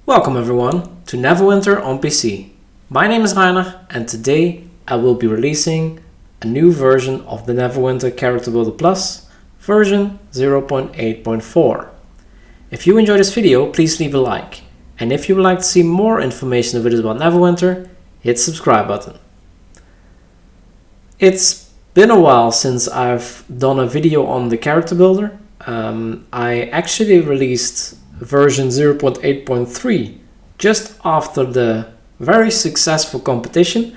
Welcome everyone to Neverwinter on PC. My name is Rainer and today I will be releasing a new version of the Neverwinter Character Builder Plus, version 0.8.4. If you enjoyed this video, please leave a like. And if you would like to see more information and videos about Neverwinter, hit the subscribe button. It's been a while since I've done a video on the Character Builder. I actually released version 0.8.3 just after the very successful competition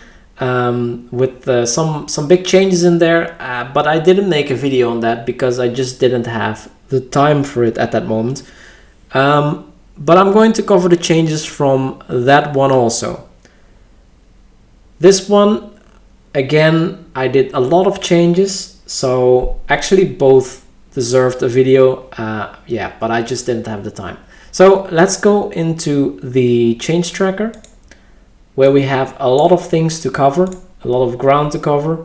with some big changes in there, but I didn't make a video on that because I just didn't have the time for it at that moment. But I'm going to cover the changes from that one also. This one, again, I did a lot of changes, so actually both deserved a video, but I just didn't have the time. So let's go into the change tracker, where we have a lot of things to cover, a lot of ground to cover,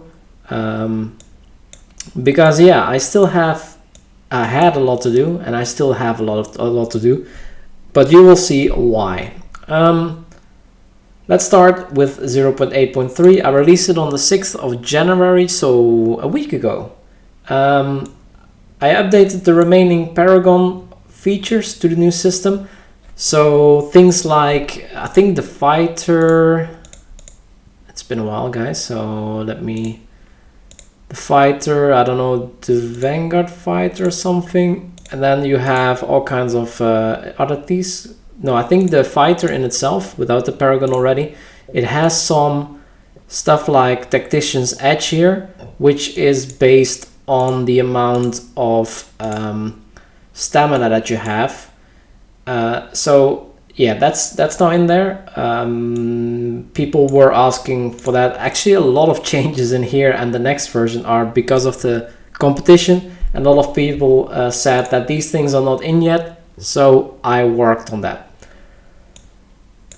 because I still have had a lot to do, and I still have a lot to do, but you will see why. Let's start with 0.8.3. I released it on the 6th of January, so a week ago. I updated the remaining Paragon features to the new system. So things like, I think the fighter, it's been a while guys, so the fighter, I don't know, the Vanguard fighter or something. And then you have all kinds of oddities. No, I think the fighter in itself, without the Paragon already, it has some stuff like Tactician's Edge here, which is based on the amount of stamina that you have. So yeah, that's now in there. People were asking for that. Actually, a lot of changes in here and the next version are because of the competition, and a lot of people said that these things are not in yet, so I worked on that.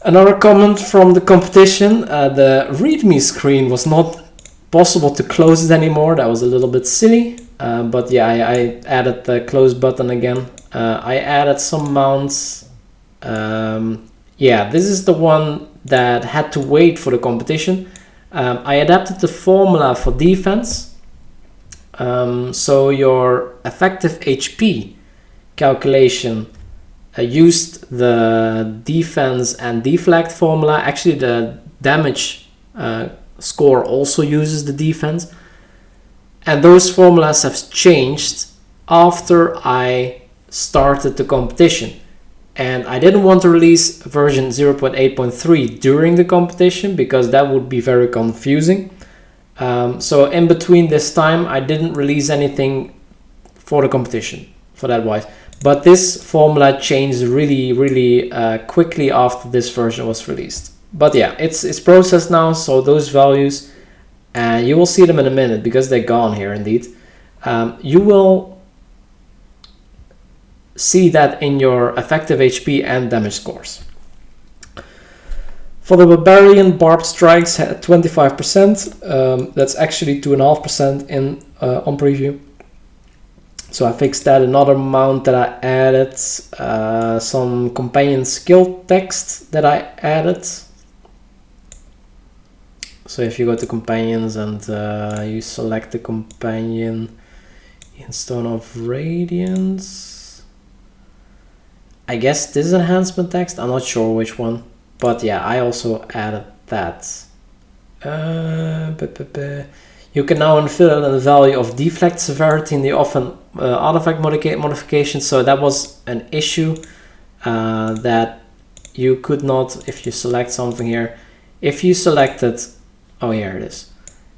Another comment from the competition, the readme screen was not possible to close it anymore. That was a little bit silly, but yeah, I added the close button again. I added some mounts. This is the one that had to wait for the competition. I adapted the formula for defense, so your effective HP calculation used the defense and deflect formula. Actually, the damage score also uses the defense, and those formulas have changed after I started the competition, and I didn't want to release version 0.8.3 during the competition because that would be very confusing. So in between this time I didn't release anything for the competition for that wise, but this formula changed really quickly after this version was released. But yeah, it's processed now, so those values, and you will see them in a minute because they're gone here indeed. You will see that in your effective HP and damage scores. For the Barbarian, Barbed Strikes had 25%. That's actually 2.5% in on preview. So I fixed that. Another mount that I added, some companion skill text that I added. So if you go to companions and you select the companion in Stone of Radiance, I guess this is enhancement text, I'm not sure which one, but yeah, I also added that. You can now infill the value of deflect severity in the often artifact modification. So that was an issue that you could not, if you select something here, if you selected, oh here it is,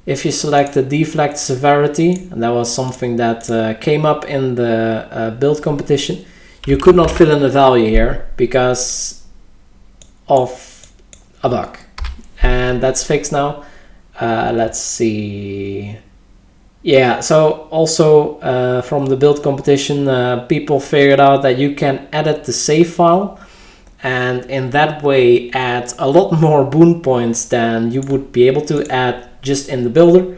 if you select the deflect severity, and that was something that came up in the build competition, you could not fill in the value here because of a bug, and that's fixed now. Let's see. Yeah, so also from the build competition, people figured out that you can edit the save file, and in that way add a lot more boon points than you would be able to add just in the builder.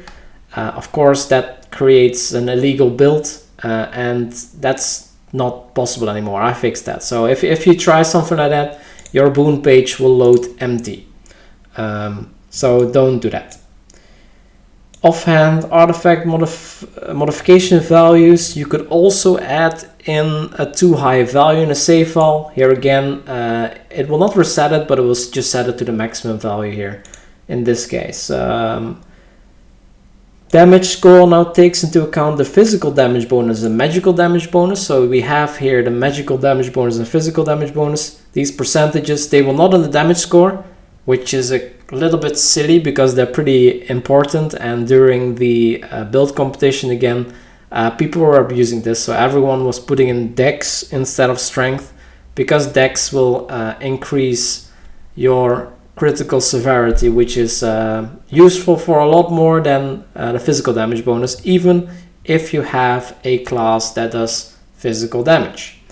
Of course, that creates an illegal build, and that's not possible anymore. I fixed that. So if you try something like that, your boon page will load empty. So don't do that. Offhand artifact modification values, you could also add in a too high value in a save file. Here again, it will not reset it, but it will just set it to the maximum value here in this case. Damage score now takes into account the physical damage bonus and magical damage bonus. So we have here the magical damage bonus and physical damage bonus. These percentages, they will not on the damage score, which is a little bit silly because they're pretty important. And during the build competition again, people were abusing this. So everyone was putting in dex instead of strength, because dex will increase your critical severity, which is useful for a lot more than the physical damage bonus, even if you have a class that does physical damage.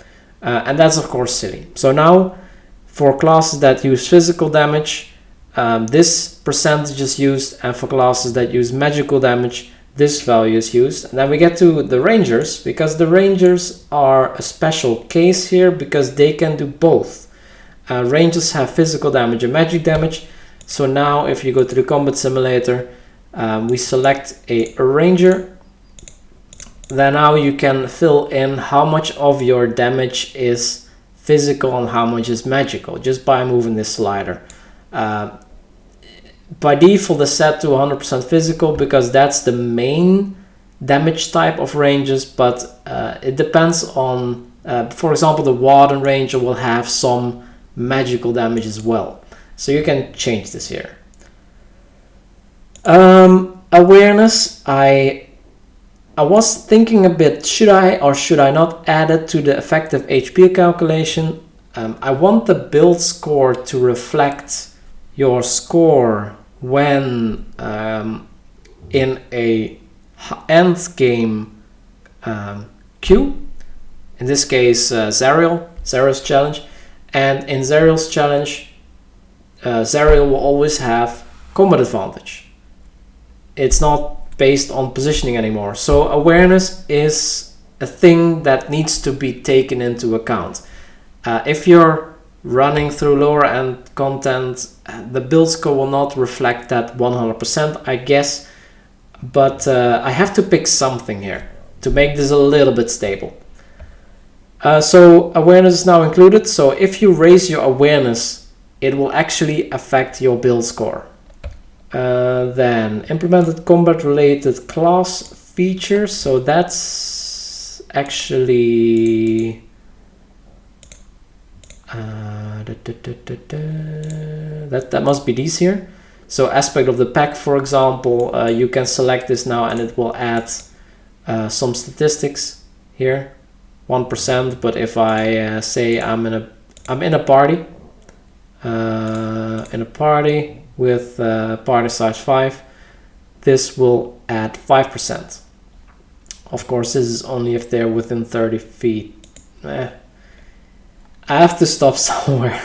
And that's of course silly. So now for classes that use physical damage, this percentage is used, and for classes that use magical damage, this value is used. And then we get to the rangers, because the rangers are a special case here because they can do both. Rangers have physical damage and magic damage. So now if you go to the combat simulator, we select a ranger. Then now you can fill in how much of your damage is physical and how much is magical, just by moving this slider. By default it's set to 100% physical because that's the main damage type of ranges, but it depends on, for example, the Warden Ranger will have some magical damage as well, so you can change this here. Awareness, I was thinking a bit, should I or should I not add it to the effective HP calculation? I want the build score to reflect your score when in a end game queue, in this case Zariel's challenge. And in Zariel's challenge, Zariel will always have combat advantage. It's not based on positioning anymore. So awareness is a thing that needs to be taken into account. If you're running through lower end content, the build score will not reflect that 100%, I guess. But I have to pick something here to make this a little bit stable. So awareness is now included. So if you raise your awareness, it will actually affect your build score. Then implemented combat related class features. So that's actually that must be these here. So aspect of the pack, for example, you can select this now and it will add some statistics here. 1%, but if I say I'm in a party, with party size 5, this will add 5%. Of course, this is only if they're within 30 feet. I have to stop somewhere.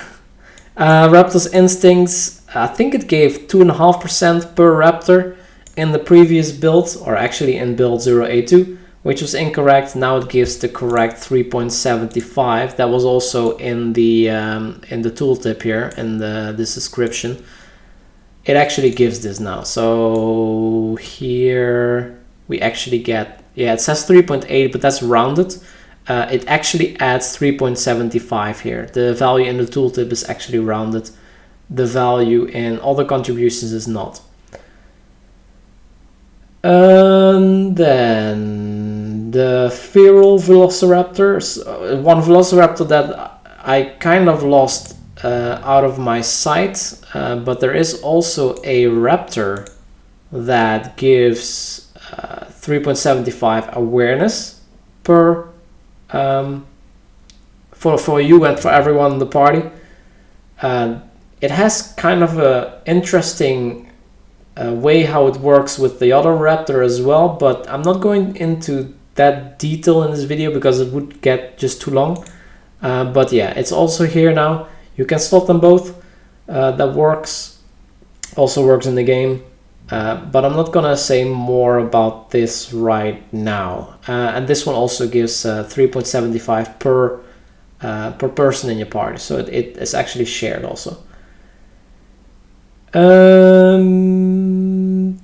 Raptor's instincts, I think it gave 2.5% per raptor in the previous build, or actually in build 0.8.2. which was incorrect. Now it gives the correct 3.75. That was also in the tooltip here in this description. It actually gives this now. So here we actually get, yeah, it says 3.8, but that's rounded. It actually adds 3.75 here. The value in the tooltip is actually rounded. The value in other contributions is not. And then the feral velociraptors, one velociraptor that I kind of lost out of my sight, but there is also a raptor that gives 3.75 awareness per for you and for everyone in the party. It has kind of a interesting way how it works with the other raptor as well, but I'm not going into that detail in this video because it would get just too long. But yeah, it's also here now. You can slot them both. That works. Also works in the game. But I'm not gonna say more about this right now. And this one also gives 3.75 per per person in your party, so it is actually shared also.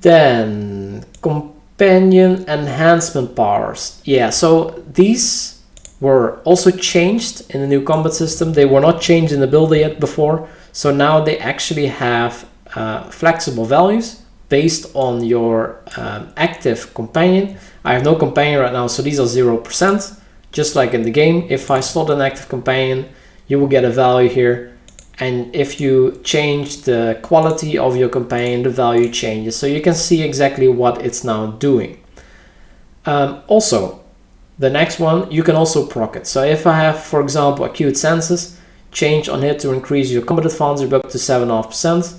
Then companion enhancement powers. Yeah, so these were also changed in the new combat system. They were not changed in the builder yet before, so now they actually have flexible values based on your active companion. I have no companion right now, so these are 0%. Just like in the game, if I slot an active companion, you will get a value here. And if you change the quality of your companion, the value changes. So you can see exactly what it's now doing. Also, the next one, you can also proc it. So if I have, for example, acute senses, change on it to increase your combat advantage up to 7.5%.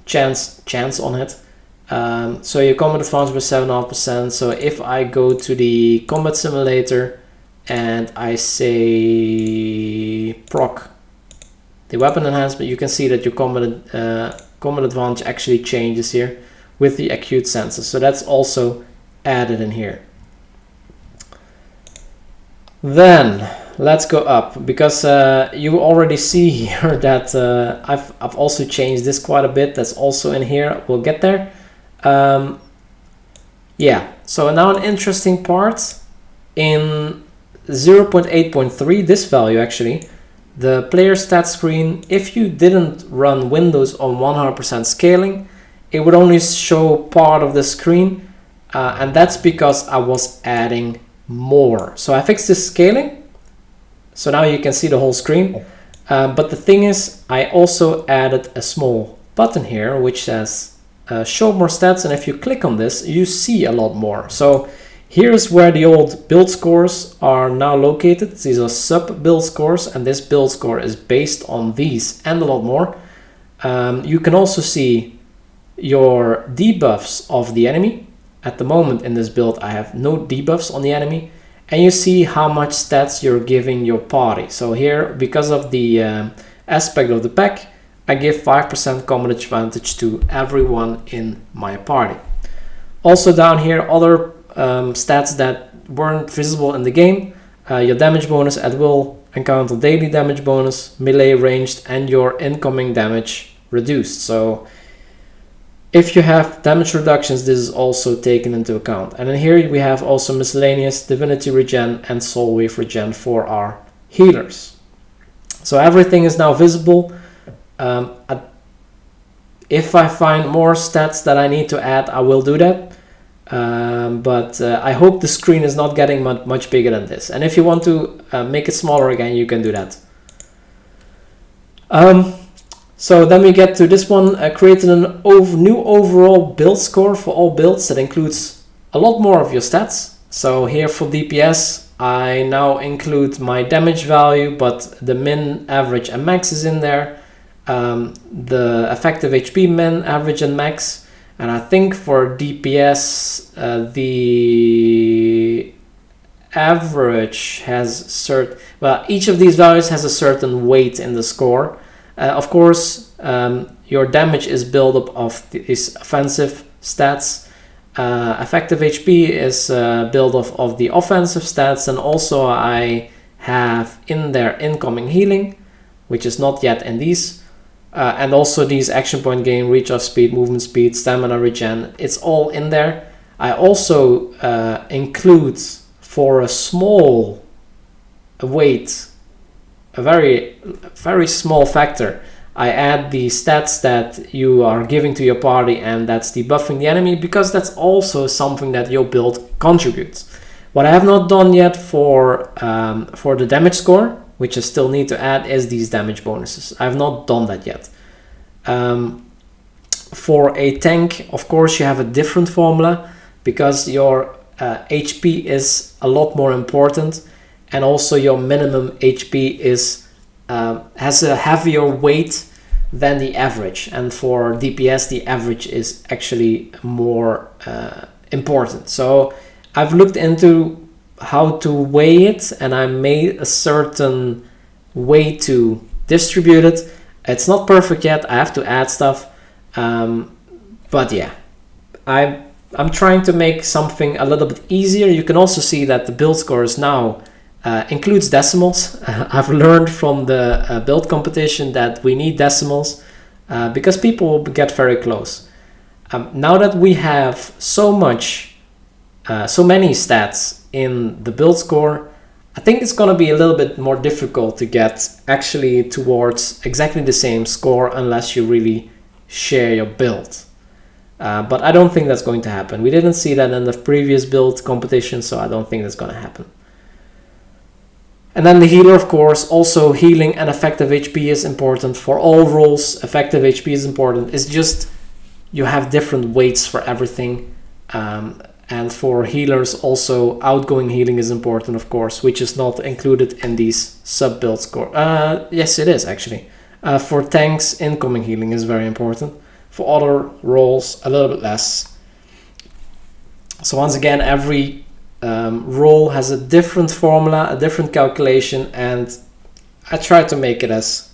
Chance on it. So your combat advantage was 7.5%. So if I go to the combat simulator and I say proc the weapon enhancement, you can see that your combat advantage actually changes here with the acute senses. So that's also added in here. Then let's go up, because you already see here that I've also changed this quite a bit. That's also in here. We'll get there. Yeah, so now an interesting part in 0.8.3, this value actually, the player stat screen, if you didn't run Windows on 100% scaling, it would only show part of the screen, and that's because I was adding more. So I fixed this scaling, so now you can see the whole screen, but the thing is, I also added a small button here which says show more stats, and if you click on this, you see a lot more. So here's where the old build scores are now located. These are sub build scores, and this build score is based on these and a lot more. You can also see your debuffs of the enemy. At the moment in this build, I have no debuffs on the enemy, and you see how much stats you're giving your party. So here, because of the aspect of the pack, I give 5% combat advantage to everyone in my party. Also down here, other stats that weren't visible in the game, your damage bonus at will, encounter daily damage bonus, melee ranged, and your incoming damage reduced. So if you have damage reductions, this is also taken into account. And then here we have also miscellaneous, divinity regen, and soul wave regen for our healers. So everything is now visible. If I find more stats that I need to add, I will do that. But I hope the screen is not getting much bigger than this. And if you want to make it smaller again, you can do that. So then we get to this one, created a new overall build score for all builds that includes a lot more of your stats. So here for DPS, I now include my damage value, but the min, average, and max is in there. The effective HP min, average, and max. And I think for DPS, the average has certain, well, each of these values has a certain weight in the score. Of course, your damage is built up of these offensive stats. Effective HP is built off of the offensive stats, and also I have in there incoming healing, which is not yet in these. And also these action point gain, recharge speed, movement speed, stamina regen, it's all in there. I also include for a small weight, a very small factor, I add the stats that you are giving to your party, and that's debuffing the enemy, because that's also something that your build contributes. What I have not done yet for the damage score, which I still need to add, is these damage bonuses. I have not done that yet. For a tank, of course, you have a different formula, because your HP is a lot more important, and also your minimum HP is has a heavier weight than the average. And for DPS, the average is actually more important. So I've looked into how to weigh it, and I made a certain way to distribute it. It's not perfect yet, I have to add stuff, but yeah, I'm trying to make something a little bit easier. You can also see that the build score is now includes decimals. I've learned from the build competition that we need decimals because people will get very close. Now that we have so many stats in the build score, I think it's going to be a little bit more difficult to get actually towards exactly the same score unless you really share your build. But I don't think that's going to happen. We didn't see that in the previous build competition, so I don't think that's going to happen. And then the healer, of course, also healing and effective HP is important for all roles. Effective HP is important. It's just you have different weights for everything. And for healers also, outgoing healing is important, of course, which is not included in these sub-build score. Yes, it is actually. For tanks, incoming healing is very important. For other roles, a little bit less. So once again, every role has a different formula, a different calculation, and I try to make it as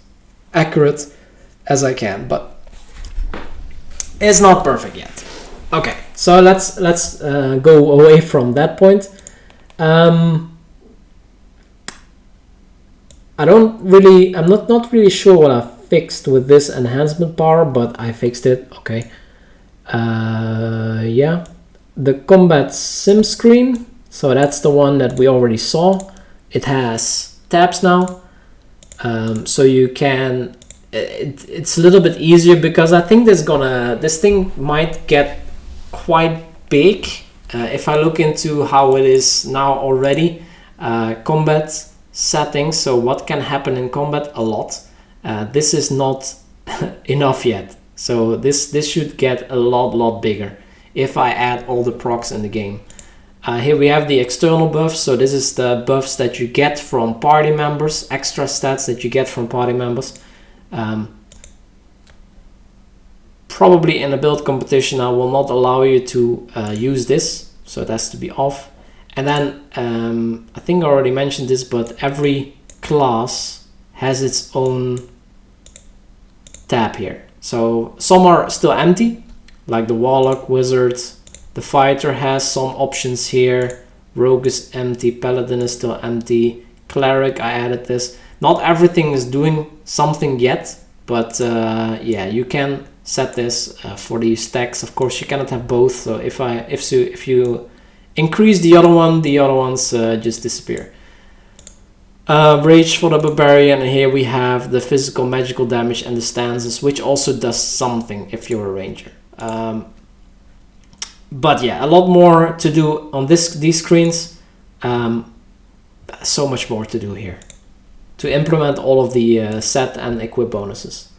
accurate as I can, but it's not perfect yet. Okay, so let's go away from that point. I'm not really sure what I fixed with this enhancement bar, but I fixed it. Okay. Yeah, the combat sim screen. So that's the one that we already saw. It has tabs now, so you can. It's a little bit easier because I think this thing might get quite big if I look into how it is now already. Combat settings. So what can happen in combat? A lot. This is not enough yet. So this should get a lot bigger if I add all the procs in the game. Here we have the external buffs. So this is the buffs that you get from party members, extra stats that you get from party members. Probably in a build competition I will not allow you to use this, so it has to be off. And then I think I already mentioned this, but every class has its own tab here. So some are still empty, like the Warlock, Wizard. The Fighter has some options here. Rogue is empty, Paladin is still empty, Cleric, I added this. Not everything is doing something yet, but yeah, you can set this for these stacks. Of course, you cannot have both. So if you increase the other ones just disappear. Rage for the Barbarian, and here we have the physical magical damage and the stances, which also does something if you're a ranger. But yeah, a lot more to do on these screens. So much more to do here to implement all of the set and equip bonuses.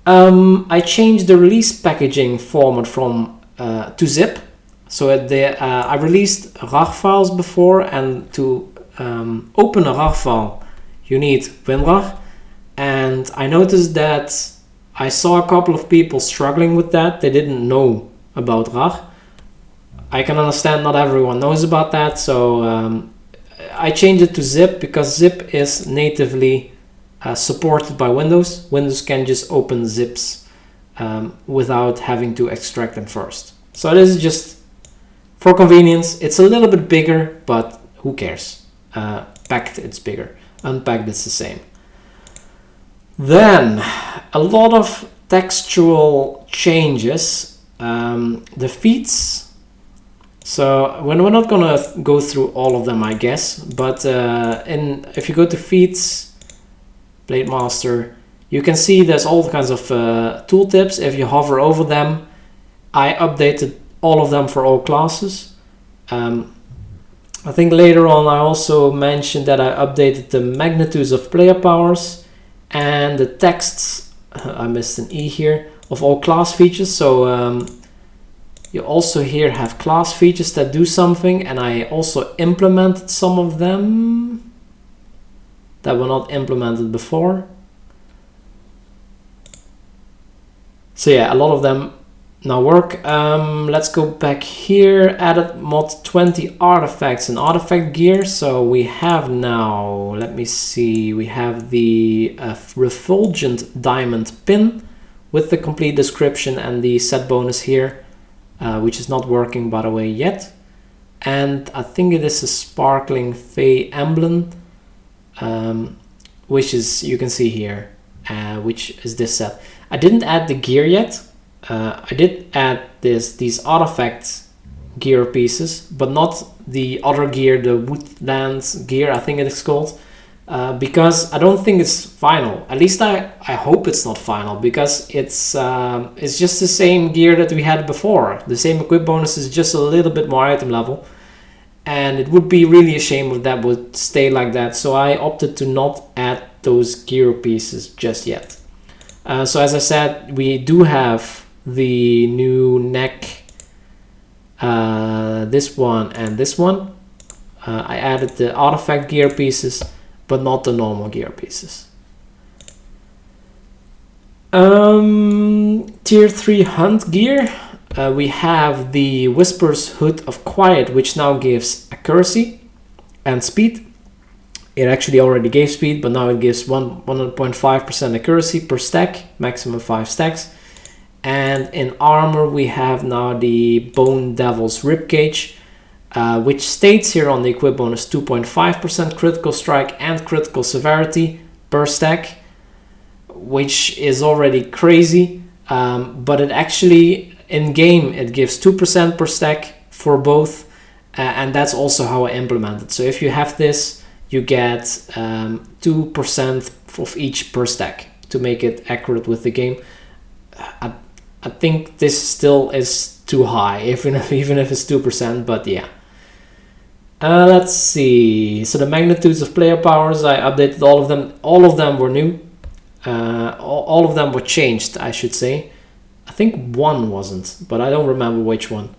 I changed the release packaging format from to zip. So I released RAR files before, and to open a RAR file you need WinRAR, and I noticed that I saw a couple of people struggling with that. They didn't know about RAR. I can understand not everyone knows about that, so I changed it to zip because zip is natively supported by Windows. Windows can just open zips without having to extract them first. So this is just for convenience. It's a little bit bigger, but who cares? Packed, it's bigger. Unpacked, it's the same. Then a lot of textual changes. The feats. So we're not gonna go through all of them, I guess, but if you go to feats, Blade Master, you can see there's all kinds of tooltips. If you hover over them, I updated all of them for all classes. I think later on I also mentioned that I updated the magnitudes of player powers and the texts, I missed an E here, of all class features. So you also here have class features that do something, and I also implemented some of them that were not implemented before. So yeah, a lot of them now work. Let's go back here. Added mod 20 artifacts and artifact gear. So we have now, let me see, we have the refulgent diamond pin with the complete description and the set bonus here, which is not working by the way yet. and I think it is a sparkling Fave emblem, which is, you can see here, which is this set. I didn't add the gear yet. I did add these artifact gear pieces, but not the other gear, the woodlands gear, I think it is called, because I don't think it's final. At least I hope it's not final, because it's just the same gear that we had before. The same equip bonus is just a little bit more item level, and it would be really a shame if that would stay like that. So I opted to not add those gear pieces just yet. So as I said, we do have the new neck, this one and this one. I added the artifact gear pieces, but not the normal gear pieces. Tier 3 hunt gear. We have the Whisper's Hood of Quiet, which now gives accuracy and speed. It actually already gave speed, but now it gives 100.5% accuracy per stack, maximum 5 stacks. And in armor, we have now the Bone Devil's Ribcage, which states here on the equip bonus 2.5% critical strike and critical severity per stack, which is already crazy. But it actually, in game, it gives 2% per stack for both, and that's also how I implement it. So if you have this, you get 2% of each per stack to make it accurate with the game. I think this still is too high, even if it's 2%, but yeah. Let's see. So the magnitudes of player powers, I updated all of them. All of them were new. All of them were changed, I should say. I think one wasn't, but I don't remember which one.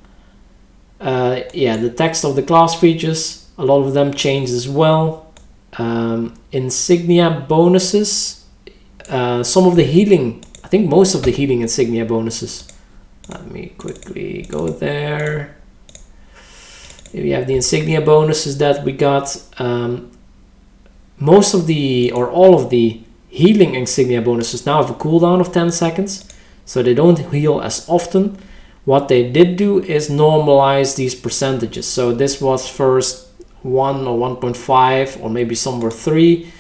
Yeah, the text of the class features, a lot of them changed as well. Insignia bonuses, some of the healing, I think most of the healing insignia bonuses. Let me quickly go there. Here we have the insignia bonuses that we got. Most of the, or all of the healing insignia bonuses now have a cooldown of 10 seconds, so they don't heal as often. What they did do is normalize these percentages. So this was first 1 or 1.5, or maybe some were 3.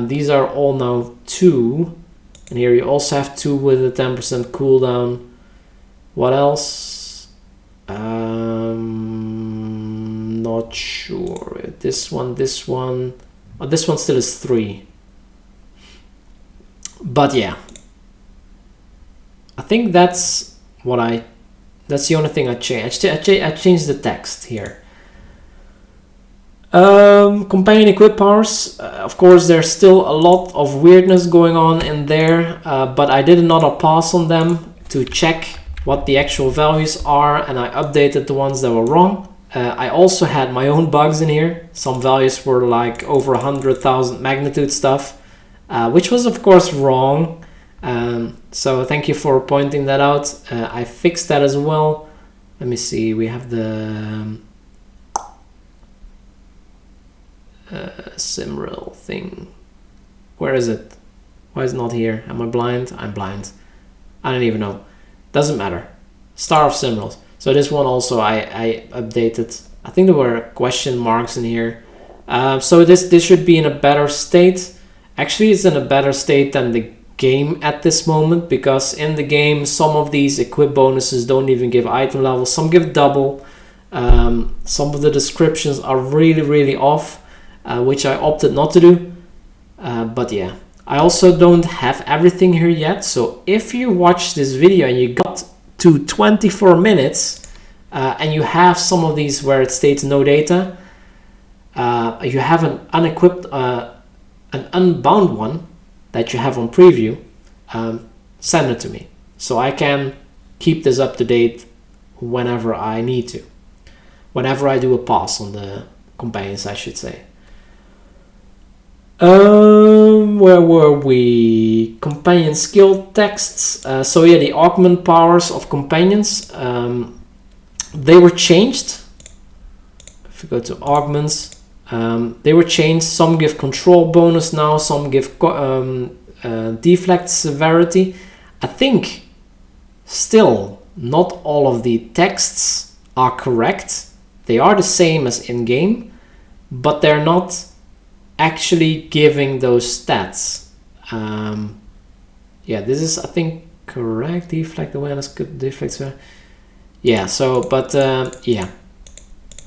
These are all now 2, and here you also have 2 with a 10% cooldown. What else? Not sure. This one. Oh, this one still is 3. But yeah, I think that's the only thing I changed. I changed the text here. Companion equip powers, of course there's still a lot of weirdness going on in there, but I did another pass on them to check what the actual values are, and I updated the ones that were wrong. I also had my own bugs in here. Some values were like over 100,000 magnitude stuff, which was of course wrong. So thank you for pointing that out. I fixed that as well. Let me see, we have the Simril thing. Where is it? Why is it not here? Am I blind? I'm blind. I don't even know. Doesn't matter. Star of Simrils. So this one also I updated. I think there were question marks in here. So this should be in a better state. Actually, it's in a better state than the game at this moment, because in the game some of these equip bonuses don't even give item levels. Some give double. Some of the descriptions are really off. Which I opted not to do, but yeah, I also don't have everything here yet. So if you watch this video and you got to 24 minutes and you have some of these where it states no data, you have an unequipped, an unbound one that you have on preview, send it to me so I can keep this up to date whenever I need to, whenever I do a pass on the companions, I should say. Where were we? Companion skill texts. So yeah, the augment powers of companions, they were changed. If we go to augments, they were changed. Some give control bonus now, some give deflect severity. I think still not all of the texts are correct. They are the same as in-game, but they're not actually giving those stats. Yeah, this is, I think, correct. Deflect awareness, good deflects. Yeah, so, but yeah.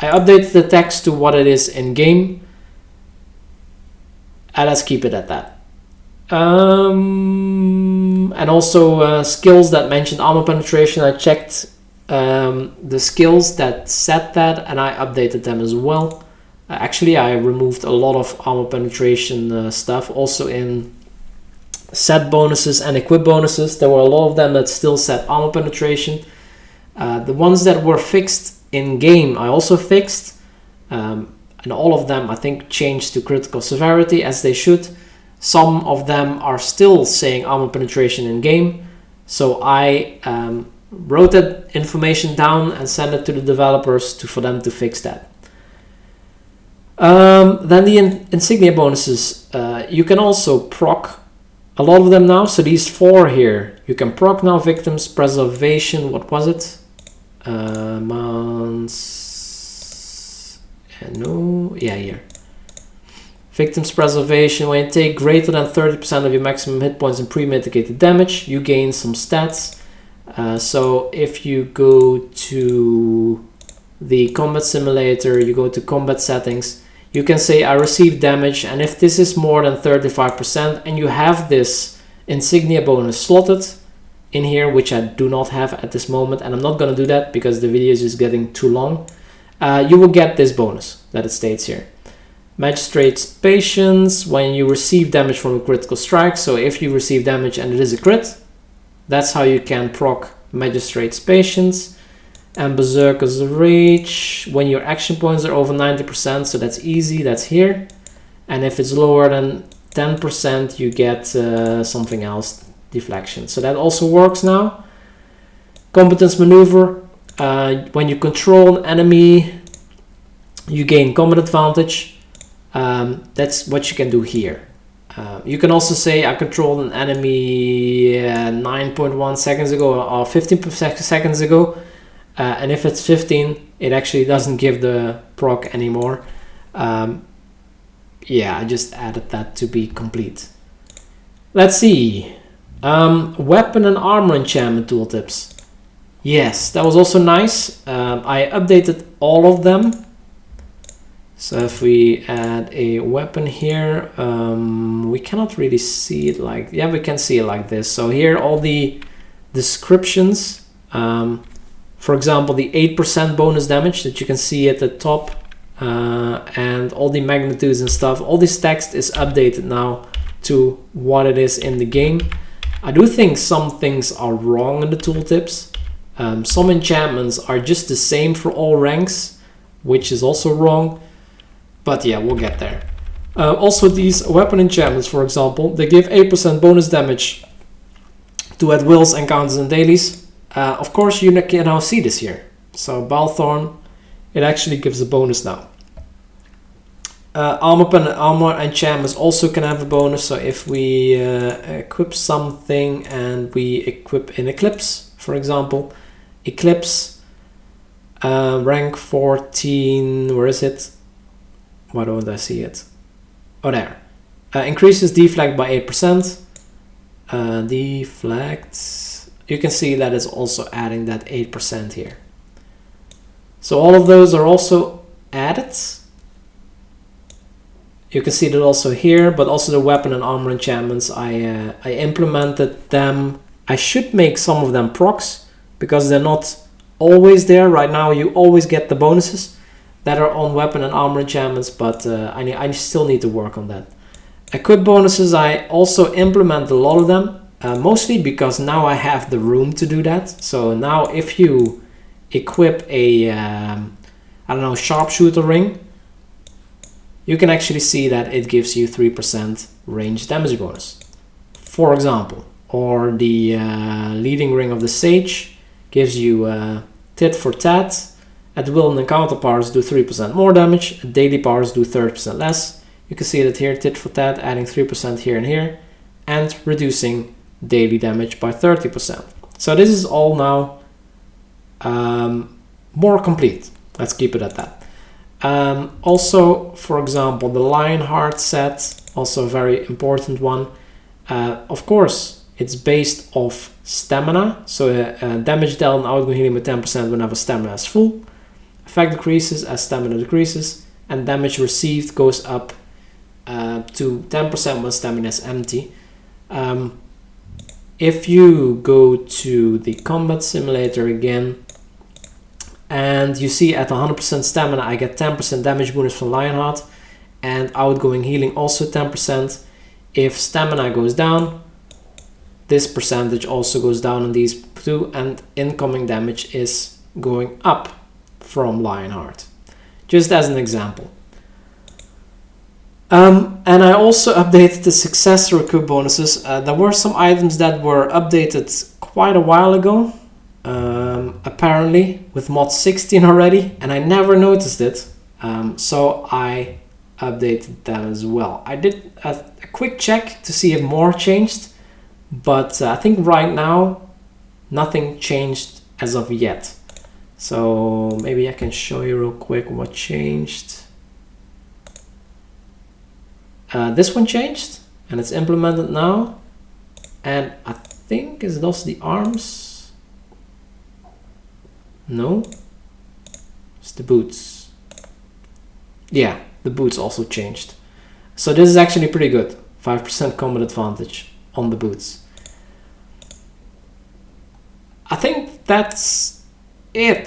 I updated the text to what it is in-game. And let's keep it at that. And also skills that mentioned armor penetration. I checked the skills that said that, and I updated them as well. Actually, I removed a lot of armor penetration stuff. Also in set bonuses and equip bonuses, there were a lot of them that still said armor penetration. The ones that were fixed in game, I also fixed. And all of them, I think, changed to critical severity, as they should. Some of them are still saying armor penetration in game. So I wrote that information down and sent it to the developers for them to fix that. Then the insignia bonuses, you can also proc a lot of them now. So these 4 here, you can proc now. Victims, preservation, what was it? No, yeah, here. Victims preservation, when you take greater than 30% of your maximum hit points and pre-mitigated damage, you gain some stats. So if you go to the combat simulator, you go to combat settings, you can say I received damage, and if this is more than 35% and you have this insignia bonus slotted in here, which I do not have at this moment, and I'm not going to do that because the video is just getting too long, you will get this bonus that it states here. Magistrate's Patience, when you receive damage from a critical strike. So if you receive damage and it is a crit, that's how you can proc Magistrate's Patience. And Berserker's Rage, when your action points are over 90%, so that's easy, that's here. And if it's lower than 10%, you get something else, deflection. So that also works now. Competence Maneuver, when you control an enemy, you gain combat advantage. That's what you can do here. You can also say I controlled an enemy 9.1 seconds ago or 15 seconds ago, and if it's 15, it actually doesn't give the proc anymore. Yeah, I just added that to be complete. Let's see. Weapon and armor enchantment tooltips. Yes, that was also nice. I updated all of them. So if we add a weapon here, we cannot really see it like, yeah, we can see it like this. So here all the descriptions, for example, the 8% bonus damage that you can see at the top, and all the magnitudes and stuff, all this text is updated now to what it is in the game. I do think some things are wrong in the tooltips. Some enchantments are just the same for all ranks, which is also wrong. But yeah, we'll get there. Also, these weapon enchantments, for example, they give 8% bonus damage to at wills, encounters, and dailies. Of course, you can now see this here. So Balthorn, it actually gives a bonus now. Armor enchantments also can have a bonus. So if we equip something and we equip an Eclipse, for example, Eclipse, rank 14, where is it? Why don't I see it? Oh, there. Increases deflect by 8%. Deflect. You can see that it's also adding that 8% here. So all of those are also added. You can see that also here, but also the weapon and armor enchantments, I implemented them. I should make some of them procs because they're not always there. Right now you always get the bonuses that are on weapon and armor enchantments, but I still need to work on that. Equip bonuses, I also implement a lot of them, mostly because now I have the room to do that. So now if you equip a, I don't know, sharpshooter ring, you can actually see that it gives you 3% range damage bonus, for example. Or the leading ring of the sage gives you tit for tat. At will and encounter powers do 3% more damage, at daily powers do 30% less. You can see that here, tit for tat, adding 3% here and here, and reducing daily damage by 30%. So this is all now more complete. Let's keep it at that. Also, for example, the Lionheart set, also a very important one. Of course, it's based off stamina, so damage dealt and outgoing healing with 10% whenever stamina is full. Effect decreases as stamina decreases, and damage received goes up to 10% when stamina is empty. If you go to the combat simulator again, and you see at 100% stamina I get 10% damage bonus from Lionheart, and outgoing healing also 10%. If stamina goes down, this percentage also goes down on these two, and incoming damage is going up from Lionheart, just as an example. And I also updated the success recoup bonuses. There were some items that were updated quite a while ago, apparently with mod 16 already, and I never noticed it, so I updated them as well. I did a quick check to see if more changed, but I think right now nothing changed as of yet. So maybe I can show you real quick what changed. This one changed and it's implemented now, and I think is those the arms? No, it's the boots. Yeah, the boots also changed. So this is actually pretty good. 5% combat advantage on the boots. I think that's it.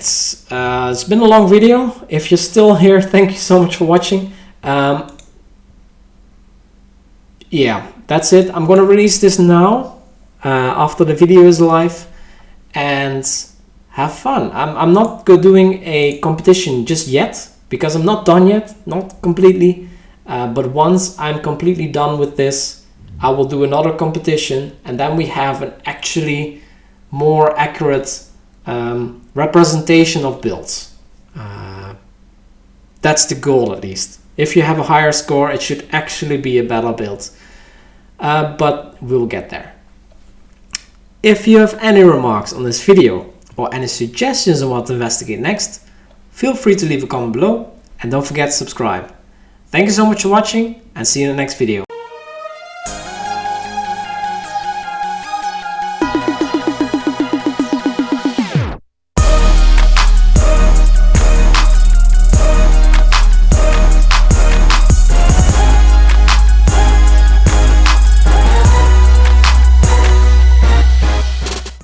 It's been a long video. If you're still here, thank you so much for watching. Yeah, that's it. I'm gonna release this now after the video is live, and have fun. I'm not doing a competition just yet because I'm not done yet, not completely, but once I'm completely done with this, I will do another competition, and then we have an actually more accurate representation of builds. That's the goal, at least. If you have a higher score, it should actually be a better build, but we'll get there. If you have any remarks on this video or any suggestions on what to investigate next, feel free to leave a comment below, and don't forget to subscribe. Thank you so much for watching, and see you in the next video.